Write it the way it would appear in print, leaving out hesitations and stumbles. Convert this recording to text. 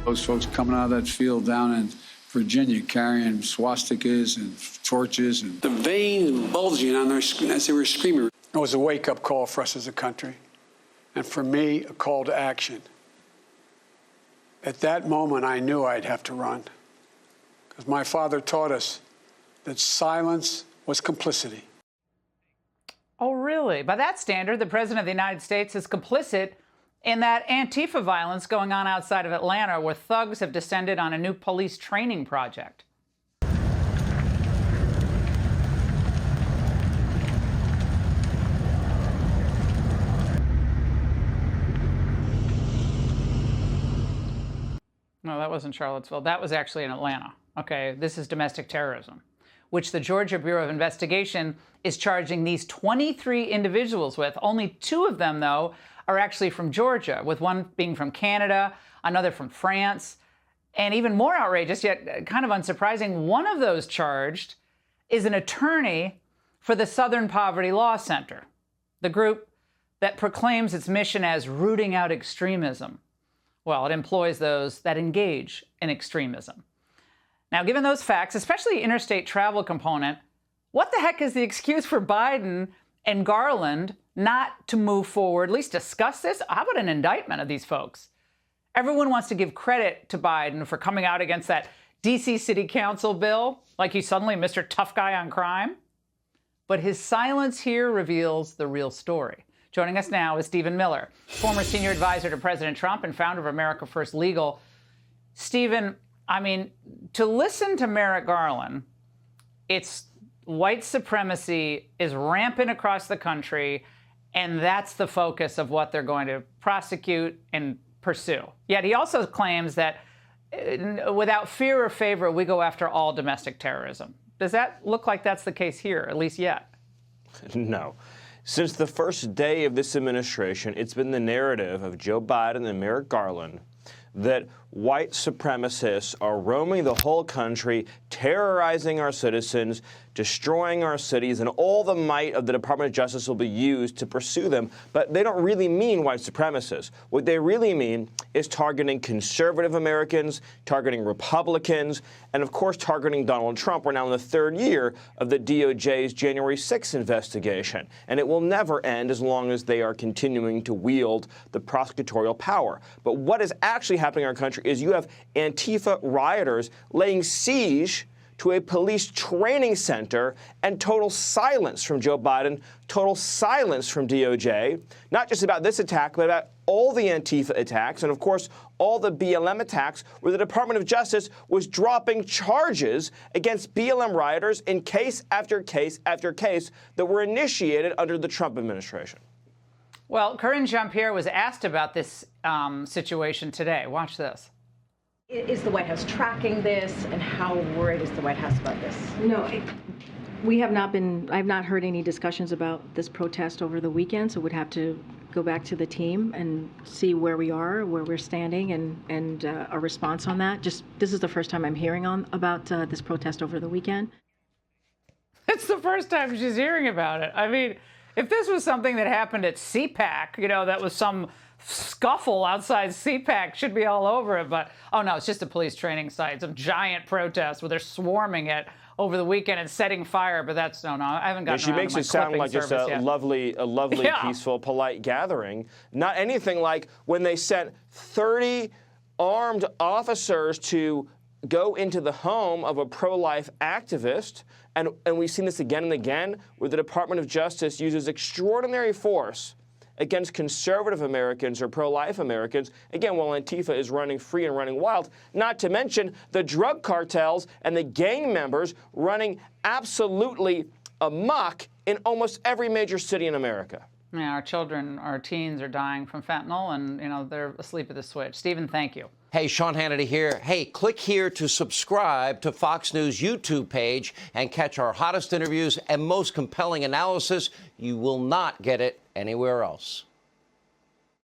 Those folks coming out of that field down in Virginia carrying swastikas and torches and the veins bulging on their skin as they were screaming. It was a wake-up call for us as a country, and for me, a call to action. At that moment, I knew I'd have to run, because my father taught us that silence was complicity. Oh, really? By that standard, the President of the United States is complicit in that Antifa violence going on outside of Atlanta, where thugs have descended on a new police training project. No, that wasn't Charlottesville. That was actually in Atlanta. Okay, this is domestic terrorism, which the Georgia Bureau of Investigation is charging these 23 individuals with. Only 2 of them, though, are actually from Georgia, with one being from Canada, another from France. And even more outrageous, yet kind of unsurprising, one of those charged is an attorney for the Southern Poverty Law Center, the group that proclaims its mission as rooting out extremism. Well, it employs those that engage in extremism. Now, given those facts, especially the interstate travel component, what the heck is the excuse for Biden and Garland not to move forward, at least discuss this? How about an indictment of these folks? Everyone wants to give credit to Biden for coming out against that D.C. City Council bill, like he's suddenly Mr. Tough Guy on crime. But his silence here reveals the real story. Joining us now is Stephen Miller, former senior advisor to President Trump and founder of America First Legal. Stephen, I mean, to listen to Merrick Garland, it's white supremacy is rampant across the country, and that's the focus of what they're going to prosecute and pursue. Yet he also claims that without fear or favor, we go after all domestic terrorism. Does that look like that's the case here, at least yet? No. Since the first day of this administration, it's been the narrative of Joe Biden and Merrick Garland that white supremacists are roaming the whole country, terrorizing our citizens, destroying our cities, and all the might of the Department of Justice will be used to pursue them. But they don't really mean white supremacists. What they really mean is targeting conservative Americans, targeting Republicans, and of course targeting Donald Trump. We're now in the 3rd year of the DOJ's January 6th investigation, and it will never end as long as they are continuing to wield the prosecutorial power. But what is actually happening in our country is you have Antifa rioters laying siege to a police training center, and total silence from Joe Biden, total silence from DOJ, not just about this attack, but about all the Antifa attacks, and of course, all the BLM attacks, where the Department of Justice was dropping charges against BLM rioters in case after case after case that were initiated under the Trump administration. Well, Karine Jean-Pierre was asked about this situation today. Watch this. Is the White House tracking this, and how worried is the White House about this? No, we have not been, I have not heard any discussions about this protest over the weekend, so we'd have to go back to the team and see where we are, where we're standing, and a response on that. Just, this is the first time I'm hearing about this protest over the weekend. It's the first time she's hearing about it. I mean, if this was something that happened at CPAC, you know, that was some scuffle outside CPAC, should be all over it. But, oh, no, it's just a police training site, some giant protest where they're swarming it over the weekend and setting fire. But that's, no, I haven't gotten around to my clipping service yet. She makes it sound like just a lovely, peaceful, polite gathering. Not anything like when they sent 30 armed officers to go into the home of a pro-life activist. And we've seen this again and again, where the Department of Justice uses extraordinary force against conservative Americans or pro-life Americans, again, while Antifa is running free and running wild, not to mention the drug cartels and the gang members running absolutely amok in almost every major city in America. Yeah, our children, our teens are dying from fentanyl, and, you know, they're asleep at the switch. Stephen, thank you. Hey, Sean Hannity here. Hey, click here to subscribe to Fox News YouTube page and catch our hottest interviews and most compelling analysis. You will not get it anywhere else.